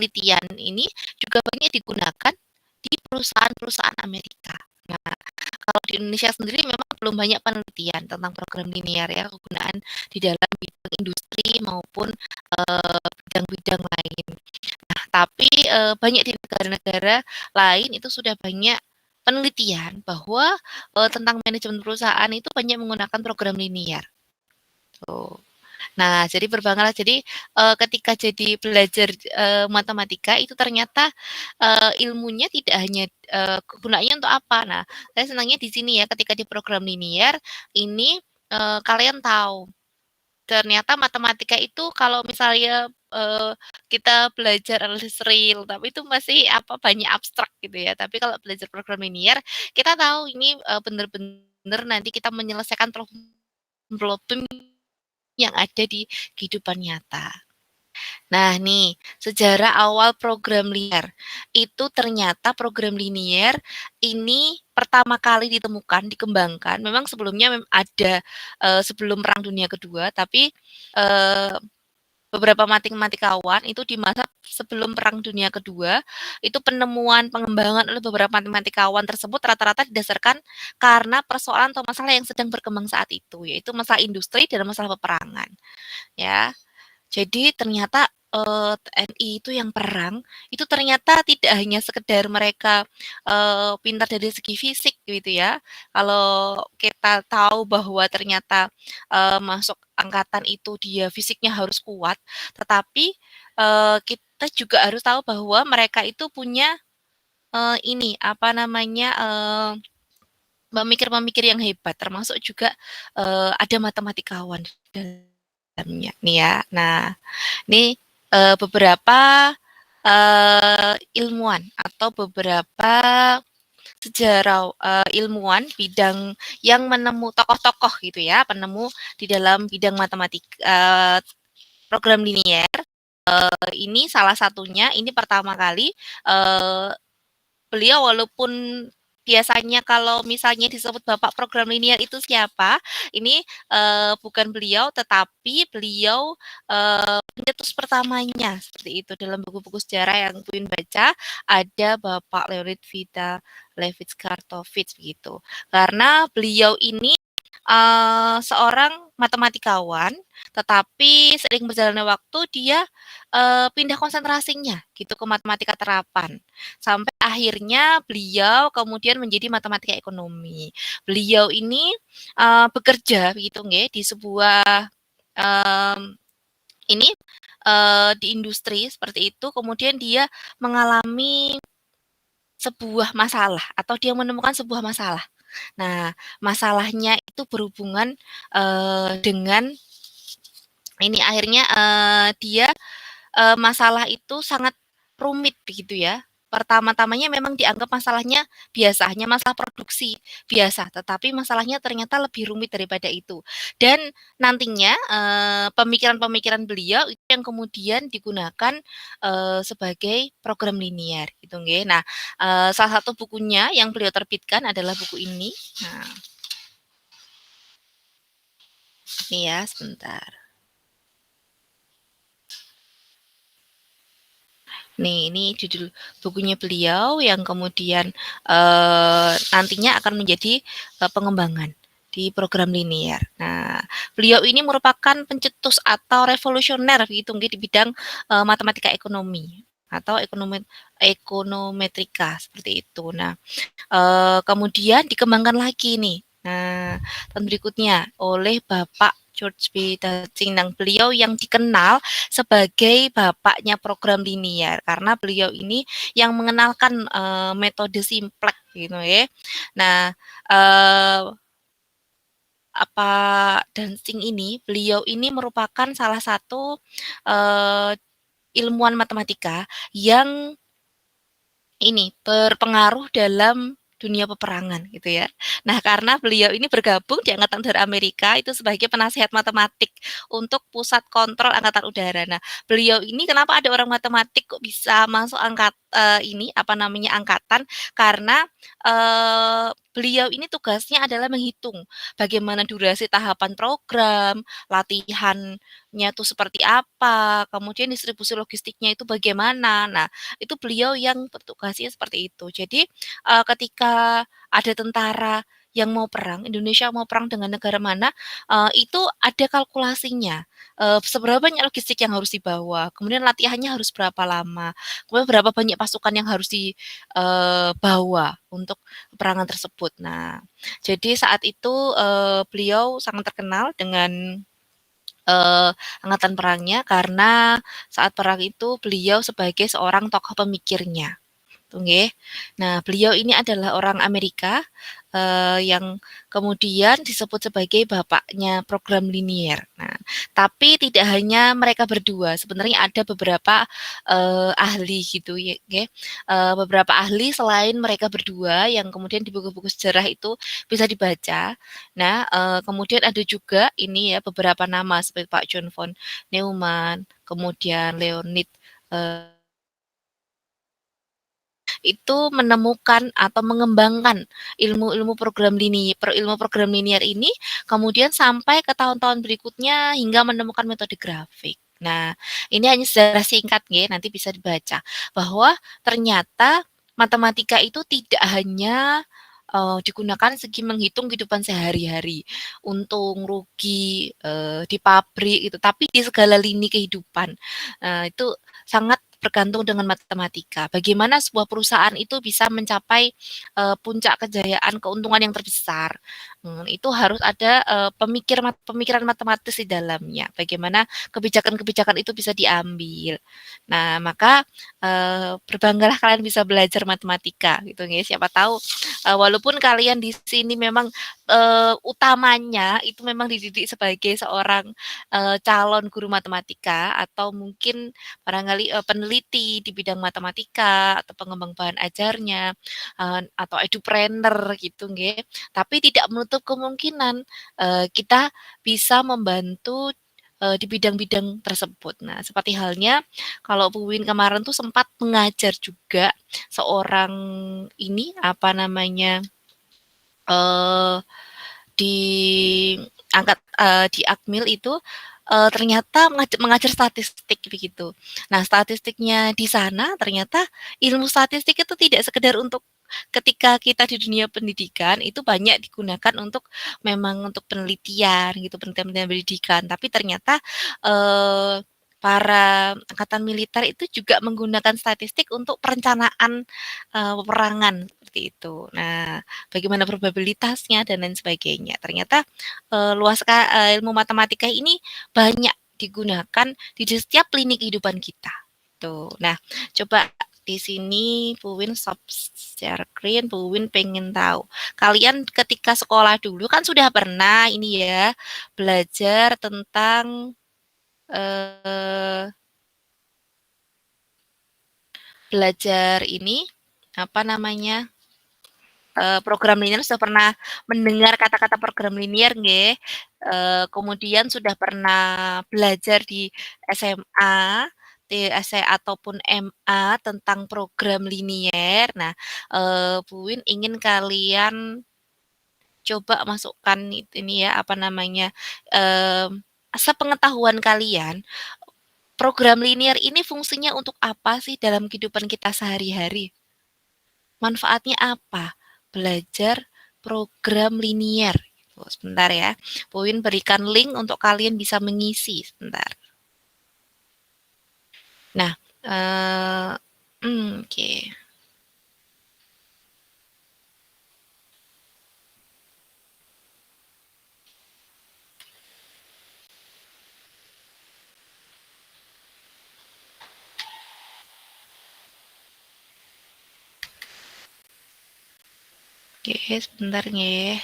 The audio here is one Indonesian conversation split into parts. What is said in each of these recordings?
penelitian ini juga banyak digunakan di perusahaan-perusahaan Amerika. Nah, kalau di Indonesia sendiri memang belum banyak penelitian tentang program linear ya, kegunaan di dalam bidang industri maupun bidang-bidang lain. Nah, tapi banyak di negara-negara lain itu sudah banyak penelitian bahwa tentang manajemen perusahaan itu banyak menggunakan program linear. Tuh. Nah, jadi berbanggalah. Jadi ketika jadi belajar matematika itu ternyata ilmunya tidak hanya kegunaannya untuk apa. Nah, saya senangnya di sini ya ketika di program linear ini kalian tahu ternyata matematika itu kalau misalnya kita belajar analisis real, tapi itu masih apa banyak abstrak gitu ya. Tapi kalau belajar program linear, kita tahu ini benar-benar nanti kita menyelesaikan problem yang ada di kehidupan nyata. Nah nih, sejarah awal program linear. Itu ternyata program linear ini pertama kali ditemukan, dikembangkan. Memang sebelumnya ada sebelum Perang Dunia Kedua, tapi eee, beberapa matematikawan itu di masa sebelum Perang Dunia Kedua, itu penemuan, pengembangan oleh beberapa matematikawan tersebut rata-rata didasarkan karena persoalan atau masalah yang sedang berkembang saat itu, yaitu masalah industri dan masalah peperangan, ya. Jadi ternyata, TNI itu yang perang, itu ternyata tidak hanya sekedar mereka, pintar dari segi fisik gitu ya. Kalau kita tahu bahwa ternyata, masuk angkatan itu dia fisiknya harus kuat, tetapi, kita juga harus tahu bahwa mereka itu punya, ini, apa namanya, pemikir-pemikir yang hebat, termasuk juga, ada matematikawan di dalamnya nih ya. Nah, ini beberapa ilmuwan atau beberapa sejarah ilmuwan bidang yang menemu tokoh-tokoh gitu ya, penemu di dalam bidang program linear. Ini salah satunya, ini pertama kali beliau walaupun biasanya kalau misalnya disebut bapak program linear itu siapa, ini bukan beliau, tetapi beliau pencetus pertamanya seperti itu. Dalam buku-buku sejarah yang Queen baca ada Bapak Leonid Levits Kartovich begitu. Karena beliau ini seorang matematikawan, tetapi seiring berjalannya waktu dia pindah konsentrasinya gitu ke matematika terapan. Sampai akhirnya beliau kemudian menjadi matematika ekonomi. Beliau ini bekerja begitu nggih di sebuah um, ini di industri seperti itu, kemudian dia mengalami sebuah masalah atau dia menemukan sebuah masalah. Nah, masalahnya itu berhubungan dengan ini akhirnya dia masalah itu sangat rumit begitu ya. Pertama-tamanya memang dianggap masalahnya biasa, hanya masalah produksi biasa, tetapi masalahnya ternyata lebih rumit daripada itu. Dan nantinya pemikiran-pemikiran beliau itu yang kemudian digunakan sebagai program linear gitu nggih. Nah, salah satu bukunya yang beliau terbitkan adalah buku ini. Nah, ini ya sebentar. Nih, ini judul bukunya beliau yang kemudian nantinya akan menjadi pengembangan di program linear. Nah, beliau ini merupakan pencetus atau revolusioner gitu di bidang matematika ekonomi atau ekonometrika seperti itu. Nah, kemudian dikembangkan lagi nih. Nah, tahun berikutnya oleh Bapak George B. Datsingnang, beliau yang dikenal sebagai bapaknya program linear karena beliau ini yang mengenalkan metode simplex gitu ya. Nah, apa Dancing ini, beliau ini merupakan salah satu ilmuwan matematika yang ini, berpengaruh dalam dunia peperangan gitu ya. Nah, karena beliau ini bergabung di Angkatan Udara Amerika itu sebagai penasihat matematik untuk Pusat Kontrol Angkatan Udara. Nah, beliau ini kenapa ada orang matematik kok bisa masuk ini, apa namanya, angkatan karena, beliau ini tugasnya adalah menghitung bagaimana durasi tahapan program, latihannya tuh seperti apa, kemudian distribusi logistiknya itu bagaimana. Nah, itu beliau yang bertugasnya seperti itu. Jadi, ketika ada tentara yang mau perang, Indonesia mau perang dengan negara mana, itu ada kalkulasinya, seberapa banyak logistik yang harus dibawa, kemudian latihannya harus berapa lama, kemudian berapa banyak pasukan yang harus dibawa untuk peperangan tersebut. Nah, jadi saat itu, beliau sangat terkenal dengan, angkatan perangnya karena saat perang itu beliau sebagai seorang tokoh pemikirnya. Nggih. Nah, beliau ini adalah orang Amerika, yang kemudian disebut sebagai bapaknya program linier. Nah, tapi tidak hanya mereka berdua, sebenarnya ada beberapa, ahli gitu ya nggih, beberapa ahli selain mereka berdua yang kemudian di buku-buku sejarah itu bisa dibaca. Nah, kemudian ada juga ini ya beberapa nama seperti Pak John von Neumann, kemudian Leonid, eee itu menemukan atau mengembangkan ilmu program linier ini, kemudian sampai ke tahun-tahun berikutnya hingga menemukan metode grafik. Nah, ini hanya sejarah singkat nggih, nanti bisa dibaca, bahwa ternyata matematika itu tidak hanya, digunakan segi menghitung kehidupan sehari-hari, untung, rugi, di pabrik gitu, tapi di segala lini kehidupan. Itu sangat bergantung dengan matematika. Bagaimana sebuah perusahaan itu bisa mencapai, puncak kejayaan, keuntungan yang terbesar. Itu harus ada, pemikiran matematis di dalamnya. Bagaimana kebijakan-kebijakan itu bisa diambil. Nah, maka, berbanggalah kalian bisa belajar matematika gitu ya. Siapa tahu, walaupun kalian di sini memang, utamanya itu memang dididik sebagai seorang, calon guru matematika atau mungkin barangkali, peneliti di bidang matematika atau pengembang bahan ajarnya, atau edupreneur gitu nggih. Tapi tidak menutup kemungkinan, kita bisa membantu, di bidang-bidang tersebut. Nah, seperti halnya kalau Bu Win kemarin tuh sempat mengajar juga seorang ini, apa namanya, eee di di Akmil itu, ternyata mengajar statistik begitu. Nah, statistiknya di sana ternyata ilmu statistik itu tidak sekedar untuk ketika kita di dunia pendidikan itu banyak digunakan untuk memang untuk penelitian gitu, penelitian-penelitian pendidikan, tapi ternyata, para angkatan militer itu juga menggunakan statistik untuk perencanaan, peperangan seperti itu. Nah, bagaimana probabilitasnya dan lain sebagainya. Ternyata, ilmu matematika ini banyak digunakan di setiap lini kehidupan kita, tuh. Nah, coba di sini Puwin stop share screen, Puwin pengen tahu, kalian ketika sekolah dulu kan sudah pernah ini ya, belajar tentang, eee, belajar ini, apa namanya, program linier sudah pernah mendengar kata-kata program linier nggih, kemudian sudah pernah belajar di SMA, di ataupun MA tentang program linier. Nah, Bu Win ingin kalian coba masukkan ini ya, apa namanya, sepengetahuan kalian, program linier ini fungsinya untuk apa sih dalam kehidupan kita sehari-hari? Manfaatnya apa? Belajar program linier. Tuh, sebentar ya. Puin berikan link untuk kalian bisa mengisi. Sebentar. Nah, oke. Oke, sebentar nggih.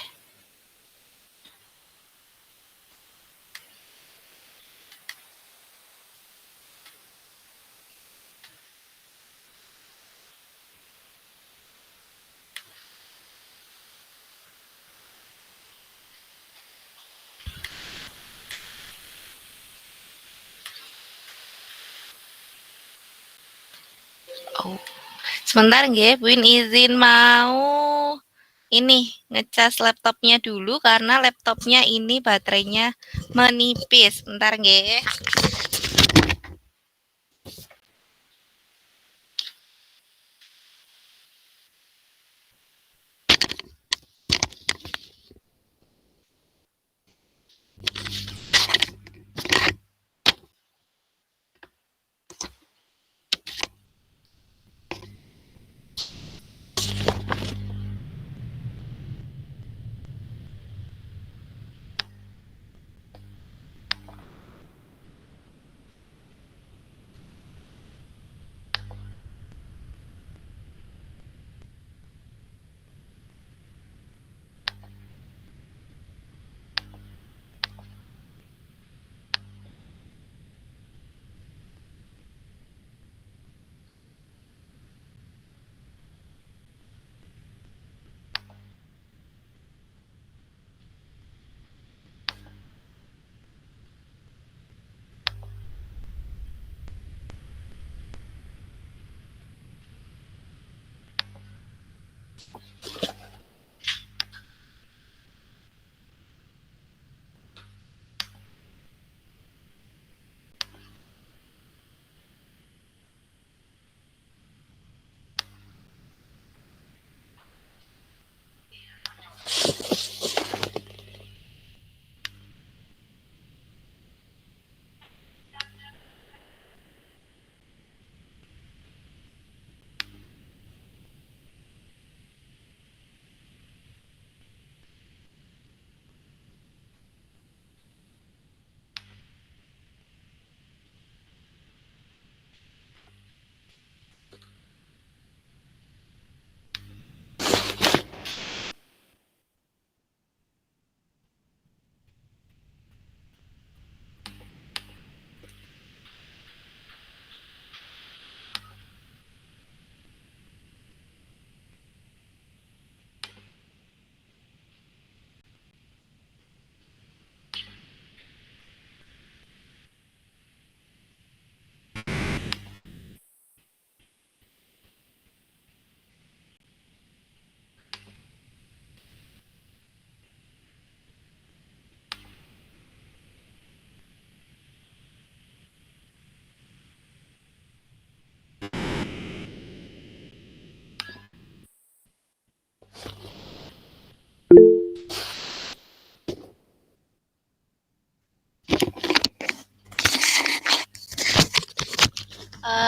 Oh. Sebentar nggih, Buin izin mau ini ngecas laptopnya dulu karena laptopnya ini baterainya menipis. Bentar nggih.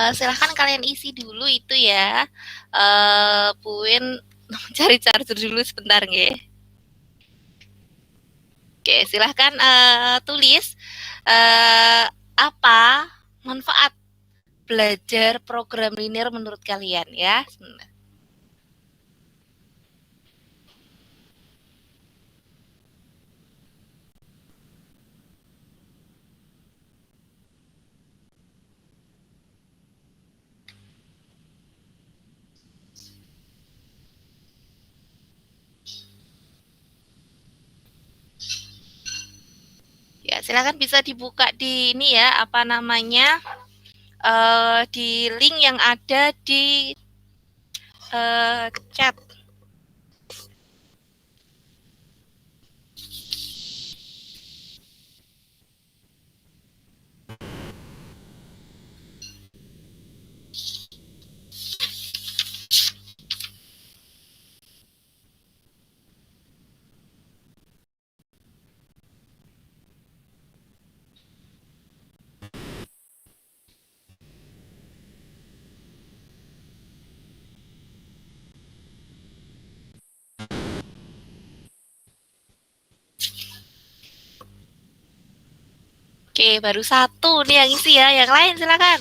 Silahkan kalian isi dulu itu ya. Buin cari charger dulu sebentar nggih. Oke, silahkan tulis apa manfaat belajar program linear menurut kalian ya. Sebentar. Ya, silakan bisa dibuka di ini ya, apa namanya, di link yang ada di chat. Oke, baru satu nih yang isi ya. Yang lain silakan.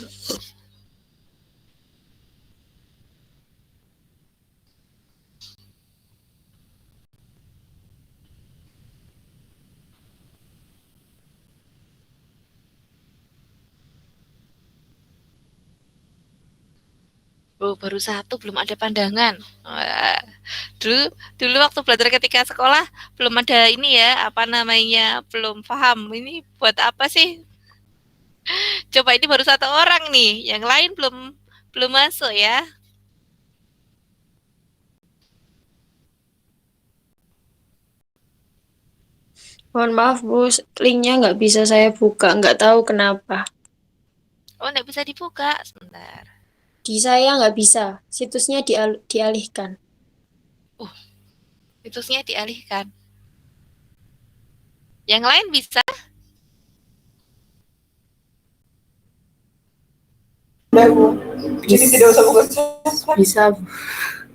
Oh, baru satu belum ada pandangan. Wah, dulu dulu waktu belajar ketika sekolah belum ada ini ya, apa namanya, belum paham ini buat apa sih. Coba ini baru satu orang nih, yang lain belum belum masuk ya. Mohon maaf Bu, linknya nggak bisa saya buka, nggak tahu kenapa. Oh, nggak bisa dibuka. Sebentar. Di saya nggak bisa, situsnya dialihkan. Situsnya dialihkan. Yang lain bisa? Jadi tidak usah buka. Bisa.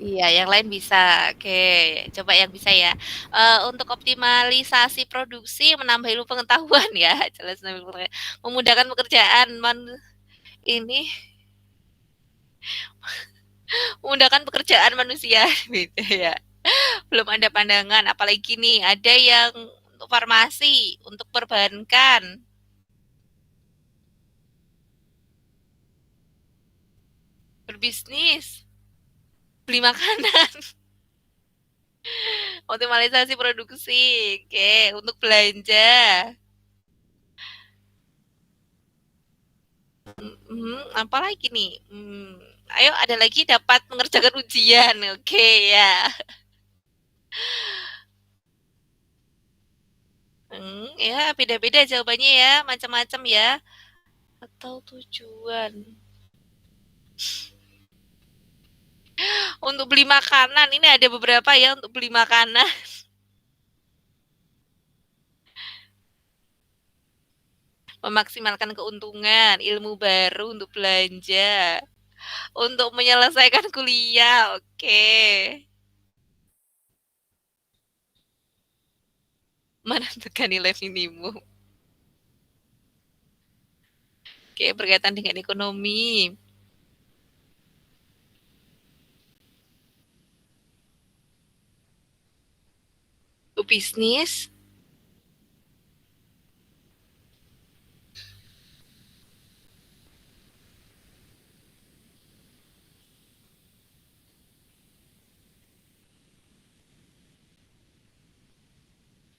Iya, yang lain bisa. Oke, coba yang bisa ya. Untuk optimalisasi produksi, menambah ilmu pengetahuan ya, jelas memudahkan pekerjaan ini memudahkan pekerjaan manusia gitu ya. Belum ada pandangan, apalagi nih ada yang untuk farmasi, untuk perbankan, berbisnis, beli makanan, optimalisasi produksi, oke, untuk belanja. Apalagi nih? Ayo ada lagi dapat mengerjakan ujian, oke ya. Ya beda-beda jawabannya ya, macam-macam ya. Atau tujuan untuk beli makanan, ini ada beberapa ya untuk beli makanan. Memaksimalkan keuntungan, ilmu baru untuk belanja, untuk menyelesaikan kuliah, oke. Menentukan nilai minimum. Oke, berkaitan dengan ekonomi. Bisnis.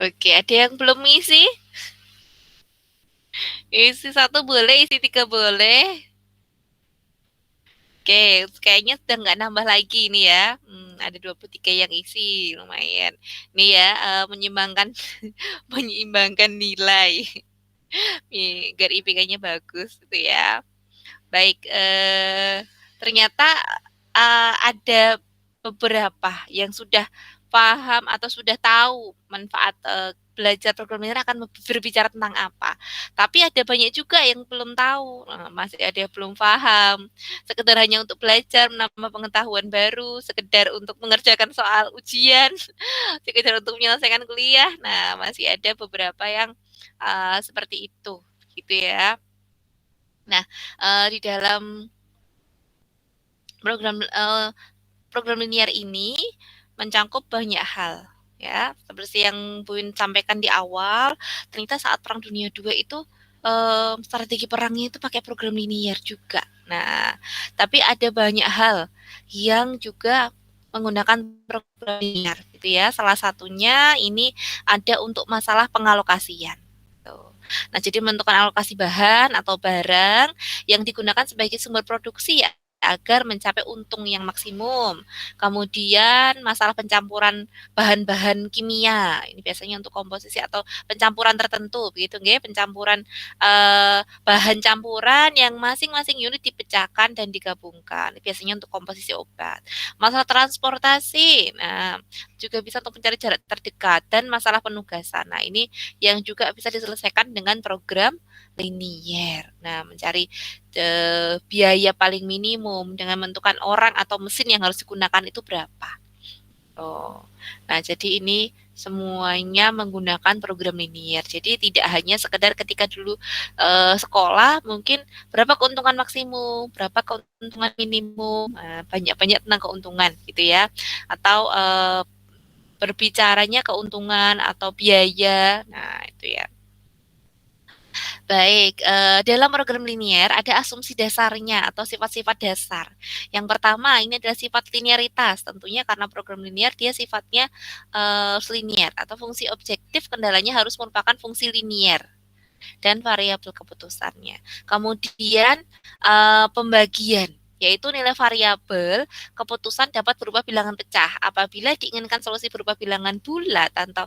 Oke, ada yang belum isi? Isi satu boleh, isi tiga boleh. Oke, kayaknya sudah nggak nambah lagi nih ya. Ada 23 yang isi, lumayan. Nih ya, menyeimbangkan menyeimbangkan nilai. Biar IPK-nya bagus gitu ya. Baik, ternyata ada beberapa yang sudah paham atau sudah tahu manfaat belajar programming akan berbicara tentang apa. Tapi ada banyak juga yang belum tahu, masih ada yang belum paham. Sekedar hanya untuk belajar, menambah pengetahuan baru, sekedar untuk mengerjakan soal ujian, sekedar untuk menyelesaikan kuliah. Nah, masih ada beberapa yang seperti itu, gitu ya. Nah, di dalam program program linear ini mencangkup banyak hal ya. Seperti yang Buin sampaikan di awal, ternyata saat Perang Dunia II itu strategi perangnya itu pakai program linear juga. Nah, tapi ada banyak hal yang juga menggunakan program linear gitu ya. Salah satunya ini ada untuk masalah pengalokasian. Tuh. Nah, jadi menentukan alokasi bahan atau barang yang digunakan sebagai sumber produksi ya agar mencapai untung yang maksimum. Kemudian masalah pencampuran bahan-bahan kimia. Ini biasanya untuk komposisi atau pencampuran tertentu begitu nggih, pencampuran bahan campuran yang masing-masing unit dipecahkan dan digabungkan. Ini biasanya untuk komposisi obat. Masalah transportasi. Nah, juga bisa untuk mencari jarak terdekat dan masalah penugasan. Nah, ini yang juga bisa diselesaikan dengan program linier. Nah, mencari biaya paling minimum dengan menentukan orang atau mesin yang harus digunakan itu berapa. Oh, nah jadi ini semuanya menggunakan program linier. Jadi tidak hanya sekedar ketika dulu sekolah mungkin berapa keuntungan maksimum, berapa keuntungan minimum, banyak-banyak tentang keuntungan gitu ya. Atau berbicaranya keuntungan atau biaya. Nah, itu ya. Baik, dalam program linier ada asumsi dasarnya atau sifat-sifat dasar. Yang pertama ini adalah sifat linearitas. Tentunya karena program linier dia sifatnya linier atau fungsi objektif kendalanya harus merupakan fungsi linier dan variabel keputusannya. Kemudian pembagian. yaitu nilai variabel keputusan dapat berupa bilangan pecah. Apabila diinginkan solusi berupa bilangan bulat atau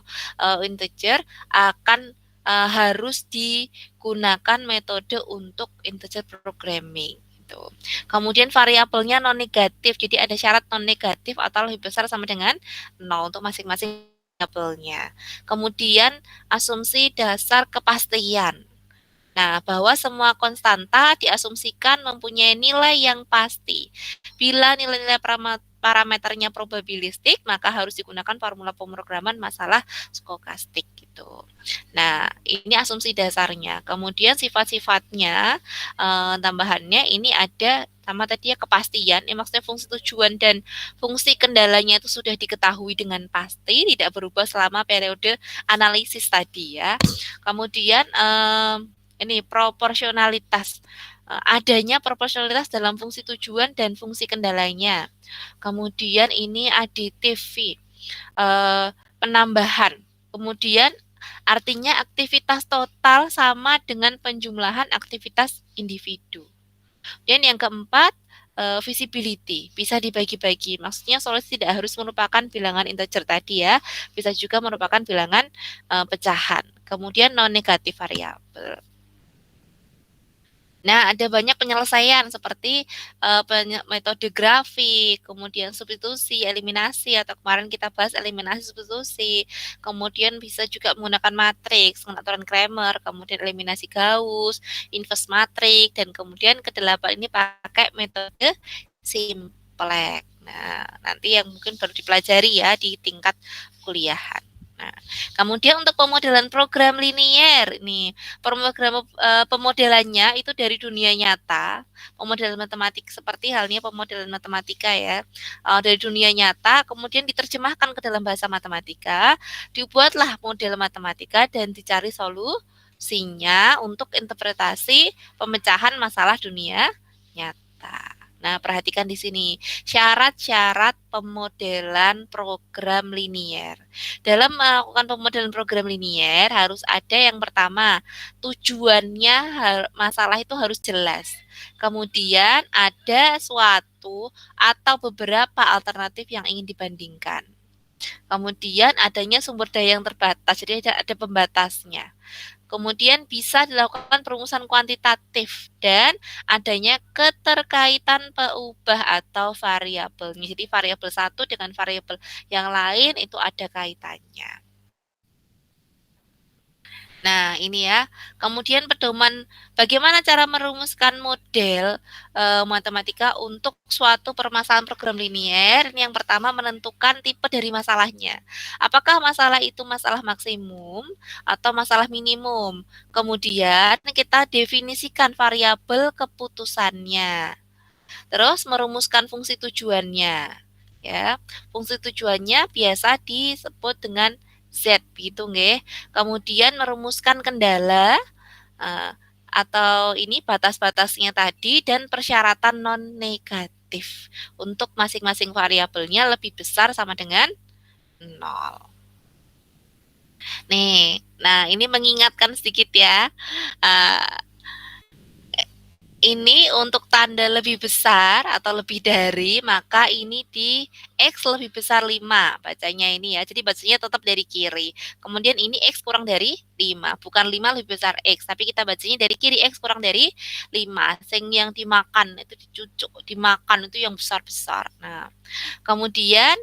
integer, akan harus digunakan metode untuk integer programming. Gitu. Kemudian variabelnya non negatif, jadi ada syarat non negatif atau lebih besar sama dengan 0 untuk masing-masing variabelnya. Kemudian asumsi dasar kepastian. Nah, bahwa semua konstanta diasumsikan mempunyai nilai yang pasti. Bila nilai-nilai parameternya probabilistik, maka harus digunakan formula pemrograman masalah stokastik gitu. Nah, ini asumsi dasarnya. Kemudian sifat-sifatnya, tambahannya ini ada sama tadi ya kepastian, maksudnya fungsi tujuan dan fungsi kendalanya itu sudah diketahui dengan pasti, tidak berubah selama periode analisis tadi ya. Kemudian ini proporsionalitas, adanya proporsionalitas dalam fungsi tujuan dan fungsi kendalanya. Kemudian ini aditif, penambahan. Kemudian artinya aktivitas total sama dengan penjumlahan aktivitas individu. Dan yang keempat, visibility, bisa dibagi-bagi. Maksudnya solusi tidak harus merupakan bilangan integer tadi ya, bisa juga merupakan bilangan pecahan. Kemudian non negatif variabel. Nah, ada banyak penyelesaian seperti metode grafik, kemudian substitusi, eliminasi, atau kemarin kita bahas eliminasi substitusi. Kemudian bisa juga menggunakan matriks, pengaturan Cramer, kemudian eliminasi Gauss, inverse matriks, dan kemudian kedelapan ini pakai metode simplex. Nah, nanti yang mungkin baru dipelajari ya di tingkat kuliahan. Nah, kemudian untuk pemodelan program linier nih, pemodelannya itu dari dunia nyata, pemodelan matematik seperti halnya pemodelan matematika ya, dari dunia nyata, kemudian diterjemahkan ke dalam bahasa matematika, dibuatlah model matematika dan dicari solusinya untuk interpretasi pemecahan masalah dunia nyata. Nah, perhatikan di sini syarat-syarat pemodelan program linier. Dalam melakukan pemodelan program linier harus ada yang pertama, tujuannya masalah itu harus jelas. Kemudian ada suatu atau beberapa alternatif yang ingin dibandingkan. Kemudian adanya sumber daya yang terbatas, jadi ada pembatasnya. Kemudian bisa dilakukan perumusan kuantitatif dan adanya keterkaitan peubah atau variabelnya. Jadi variabel satu dengan variabel yang lain itu ada kaitannya. Nah, ini ya. Kemudian pedoman bagaimana cara merumuskan model matematika untuk suatu permasalahan program linier. Ini yang pertama menentukan tipe dari masalahnya. Apakah masalah itu masalah maksimum atau masalah minimum? Kemudian kita definisikan variabel keputusannya. Terus merumuskan fungsi tujuannya. Ya, fungsi tujuannya biasa disebut dengan Z gitu nggih. Kemudian merumuskan kendala uh, atau ini batas-batasnya tadi dan persyaratan non negatif untuk masing-masing variabelnya lebih besar sama dengan 0. Nih, nah ini mengingatkan sedikit ya. Uh, ini untuk tanda lebih besar atau lebih dari, maka ini di X lebih besar 5. Bacanya ini ya. Jadi bacanya tetap dari kiri. Kemudian ini X kurang dari 5. Bukan 5 lebih besar X. Tapi kita bacanya dari kiri X kurang dari 5. Sing yang dimakan itu dicucuk. Dimakan itu yang besar-besar. Nah, kemudian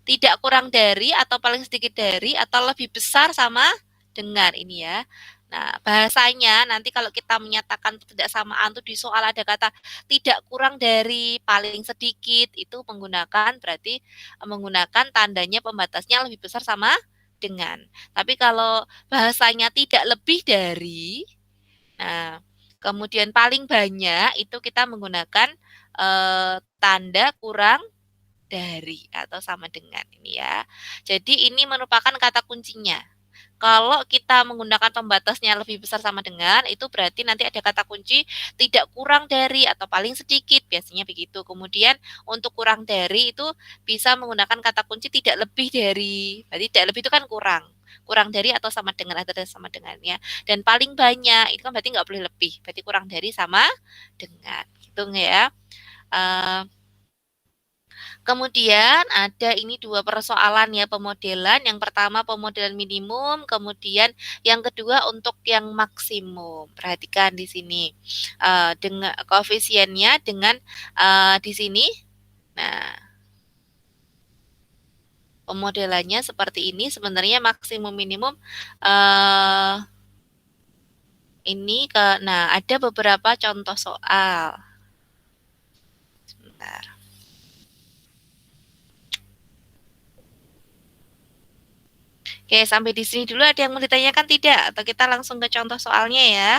tidak kurang dari atau paling sedikit dari atau lebih besar sama dengan ini ya. Nah, bahasanya nanti kalau kita menyatakan ketidaksamaan itu di soal ada kata tidak kurang dari paling sedikit itu menggunakan berarti menggunakan tandanya pembatasnya lebih besar sama dengan. Tapi kalau bahasanya tidak lebih dari, nah kemudian paling banyak itu kita menggunakan tanda kurang dari atau sama dengan ini ya. Jadi ini merupakan kata kuncinya. Kalau kita menggunakan pembatasnya lebih besar sama dengan, itu berarti nanti ada kata kunci tidak kurang dari atau paling sedikit, biasanya begitu. Kemudian untuk kurang dari itu bisa menggunakan kata kunci tidak lebih dari, berarti tidak lebih itu kan kurang. Kurang dari atau sama dengan atau sama dengannya. Dan paling banyak, itu kan berarti nggak boleh lebih, berarti kurang dari sama dengan. Gitu dihitung ya. Kemudian ada ini 2 persoalan ya pemodelan. Yang pertama pemodelan minimum, kemudian yang kedua untuk yang maksimum. Perhatikan di sini, dengan koefisiennya dengan, di sini. Nah, pemodelannya seperti ini, sebenarnya maksimum minimum, eee, ini nah ada beberapa contoh soal. Sebentar. Oke, sampai di sini dulu ada yang mau ditanyakan tidak? Atau kita langsung ke contoh soalnya ya?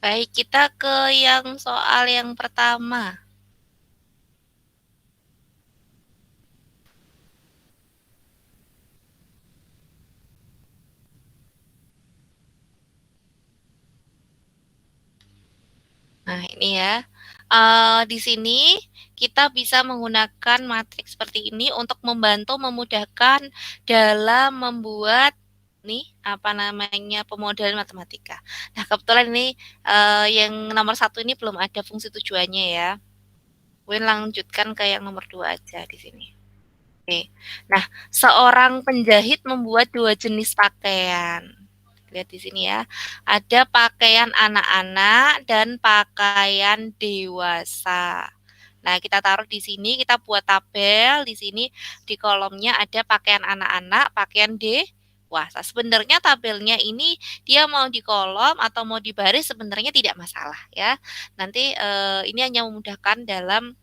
Baik, kita ke yang soal yang pertama. Nah, ini ya. Di sini kita bisa menggunakan matriks seperti ini untuk membantu memudahkan dalam membuat nih, apa namanya, pemodelan matematika. Nah, kebetulan ini, yang nomor satu ini belum ada fungsi tujuannya ya. Mungkin lanjutkan ke yang nomor 2 aja di sini. Oke. Nah, seorang penjahit membuat 2 jenis pakaian. Lihat di sini ya. Ada pakaian anak-anak dan pakaian dewasa. Nah, kita taruh di sini, kita buat tabel di sini di kolomnya ada pakaian anak-anak, pakaian dewasa. Sebenarnya tabelnya ini dia mau di kolom atau mau di baris sebenarnya tidak masalah ya. Nanti ini hanya memudahkan dalam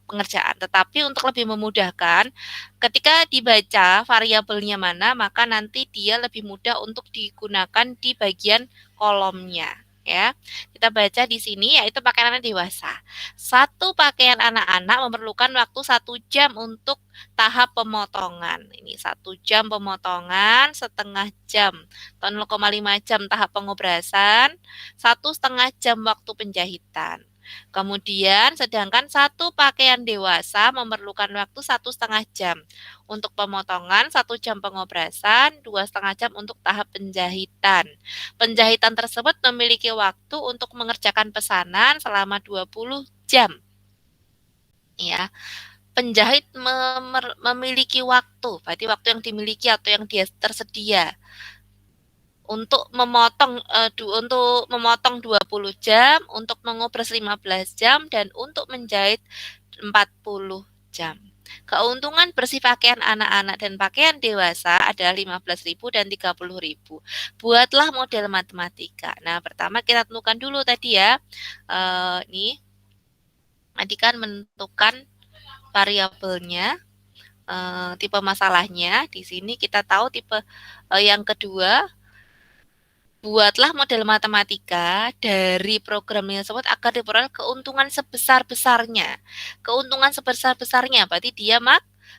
pengerjaan. Tetapi untuk lebih memudahkan, ketika dibaca variabelnya mana, maka nanti dia lebih mudah untuk digunakan di bagian kolomnya. Ya, kita baca di sini yaitu pakaian anak dewasa. Satu pakaian anak-anak memerlukan waktu 1 jam untuk tahap pemotongan. Ini 1 jam pemotongan, setengah jam atau 0,5 jam tahap pengobrasan, 1,5 jam waktu penjahitan. Kemudian, sedangkan satu pakaian dewasa memerlukan waktu 1,5 jam untuk pemotongan, 1 jam pengobrasan, 2,5 jam untuk tahap penjahitan. Penjahitan tersebut memiliki waktu untuk mengerjakan pesanan selama 20 jam. Ya, penjahit memiliki waktu, berarti waktu yang dimiliki atau yang dia tersedia untuk memotong 20 jam, untuk mengobras 15 jam, dan untuk menjahit 40 jam. Keuntungan bersih pakaian anak-anak dan pakaian dewasa adalah 15.000 dan 30.000. Buatlah model matematika. Nah, pertama kita tentukan dulu tadi ya. Nih, tadi kan menentukan variabelnya, tipe masalahnya. Di sini kita tahu tipe yang kedua. Buatlah model matematika dari program tersebut agar diperoleh keuntungan sebesar-besarnya. Keuntungan sebesar-besarnya berarti dia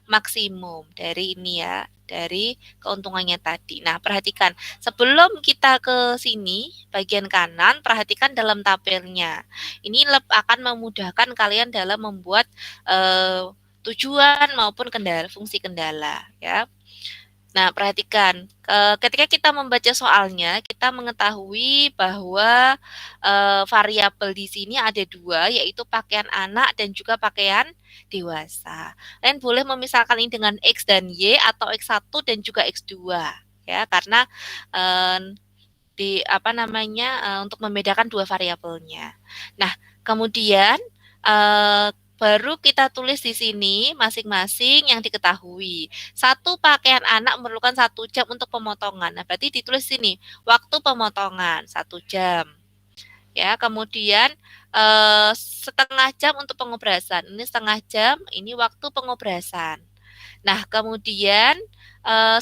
maksimum dari ini ya, dari keuntungannya tadi. Nah, perhatikan, sebelum kita ke sini, bagian kanan, perhatikan dalam tabelnya. Ini akan memudahkan kalian dalam membuat tujuan maupun fungsi kendala ya. Nah, perhatikan, ketika kita membaca soalnya, kita mengetahui bahwa, variabel di sini ada 2, yaitu pakaian anak dan juga pakaian dewasa. Kalian boleh memisahkan ini dengan X dan Y atau X1 dan juga X2 ya, karena, untuk membedakan 2 variabelnya. Nah, kemudian, baru kita tulis di sini masing-masing yang diketahui. Satu pakaian anak memerlukan 1 jam untuk pemotongan. Nah, berarti ditulis sini waktu pemotongan 1 jam. Ya, kemudian setengah jam untuk pengobrasan. Ini setengah jam, ini waktu pengobrasan. Nah, kemudian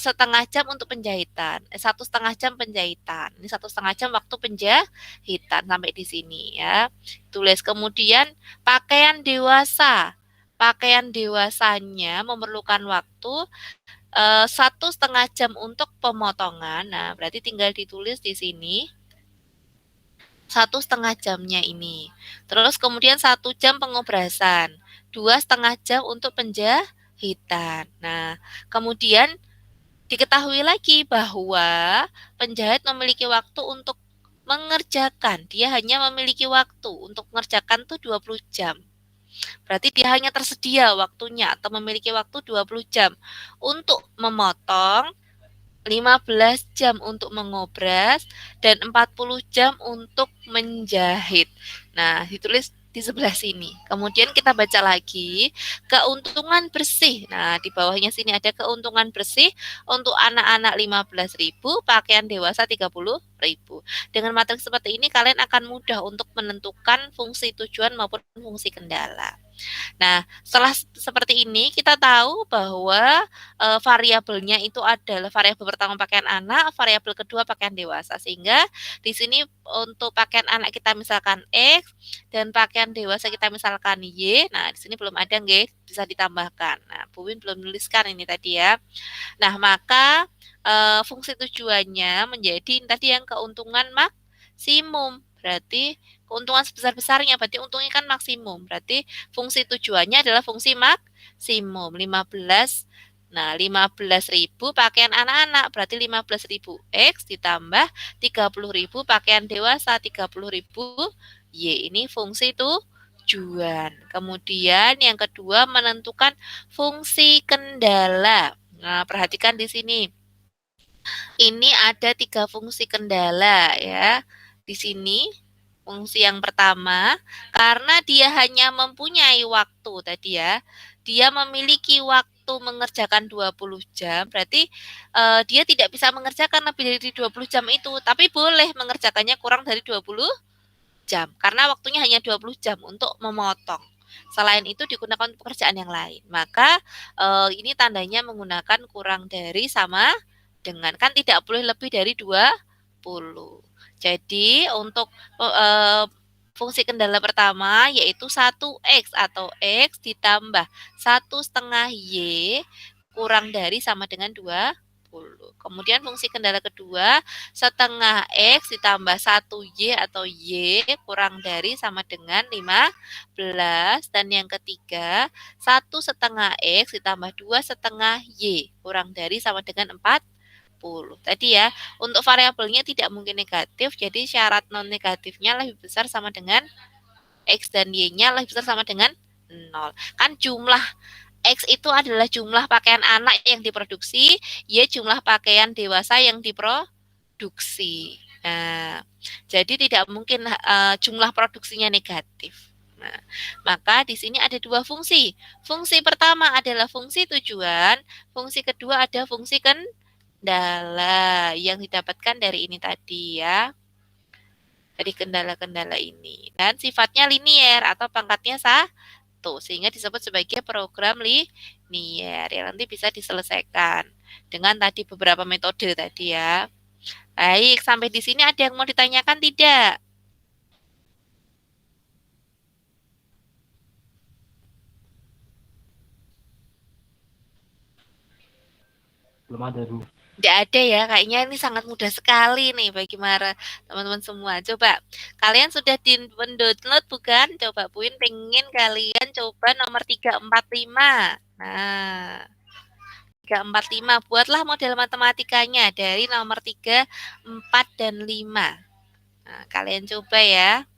setengah jam untuk penjahitan, 1,5 jam penjahitan. Ini 1,5 jam waktu penjahitan sampai di sini ya. Tulis kemudian pakaian dewasa. Pakaian dewasanya memerlukan waktu 1,5 jam untuk pemotongan. Nah, berarti tinggal ditulis di sini 1,5 jamnya ini. Terus kemudian 1 jam pengobrasan, 2,5 jam untuk penjahitan. Nah, kemudian diketahui lagi bahwa penjahit memiliki waktu untuk mengerjakan. Dia hanya memiliki waktu untuk mengerjakan tuh 20 jam. Berarti dia hanya tersedia waktunya atau memiliki waktu 20 jam untuk memotong, 15 jam untuk mengobras, dan 40 jam untuk menjahit. Nah, ditulis di sebelah sini. Kemudian kita baca lagi, keuntungan bersih. Nah, di bawahnya sini ada keuntungan bersih untuk anak-anak 15.000, pakaian dewasa 30.000. Dengan materi seperti ini, kalian akan mudah untuk menentukan fungsi tujuan maupun fungsi kendala. Nah, setelah seperti ini kita tahu bahwa variabelnya itu adalah variabel pertama pakaian anak, variabel kedua pakaian dewasa. Sehingga di sini untuk pakaian anak kita misalkan X dan pakaian dewasa kita misalkan Y. Nah, di sini belum ada nggih, bisa ditambahkan. Nah, Bu Win belum menuliskan ini tadi ya. Nah, maka fungsi tujuannya menjadi tadi yang keuntungan maksimum. Berarti keuntungan sebesar-besarnya, berarti untungnya kan maksimum. Berarti fungsi tujuannya adalah fungsi maksimum 15. Nah, 15.000 pakaian anak-anak berarti 15.000 X ditambah 30.000 pakaian dewasa 30.000 Y. Ini fungsi tujuan. Kemudian yang kedua menentukan fungsi kendala. Nah, perhatikan di sini. Ini ada 3 fungsi kendala ya. Di sini fungsi yang pertama, karena dia hanya mempunyai waktu tadi ya, dia memiliki waktu mengerjakan 20 jam, berarti dia tidak bisa mengerjakan lebih dari 20 jam itu, tapi boleh mengerjakannya kurang dari 20 jam, karena waktunya hanya 20 jam untuk memotong. Selain itu digunakan untuk pekerjaan yang lain. Maka ini tandanya menggunakan kurang dari sama dengan, kan tidak boleh lebih dari 20. Jadi untuk fungsi kendala pertama yaitu 1X atau X ditambah 1,5Y kurang dari sama dengan 20. Kemudian fungsi kendala kedua, setengah X ditambah 1Y atau Y kurang dari sama dengan 15. Dan yang ketiga, 1,5X ditambah 2,5Y kurang dari sama dengan 40. Tadi ya, untuk variabelnya tidak mungkin negatif, jadi syarat non negatifnya lebih besar sama dengan X dan Y-nya lebih besar sama dengan 0. Kan jumlah X itu adalah jumlah pakaian anak yang diproduksi, Y jumlah pakaian dewasa yang diproduksi. Nah, jadi tidak mungkin jumlah produksinya negatif. Nah, maka di sini ada 2 fungsi. Fungsi pertama adalah fungsi tujuan, fungsi kedua ada fungsi kendala yang didapatkan dari ini tadi ya. Dari kendala-kendala ini. Dan sifatnya linier atau pangkatnya sehingga disebut sebagai program linier yang nanti bisa diselesaikan dengan tadi beberapa metode tadi ya. Baik, sampai di sini ada yang mau ditanyakan tidak? Belum ada, Bu. Tidak ada ya, kayaknya ini sangat mudah sekali nih bagi teman-teman semua. Coba, kalian sudah di-download bukan? Coba Buin pengen kalian coba nomor 345. Nah, 345, buatlah model matematikanya dari nomor 3, 4, dan 5. Nah, kalian coba ya.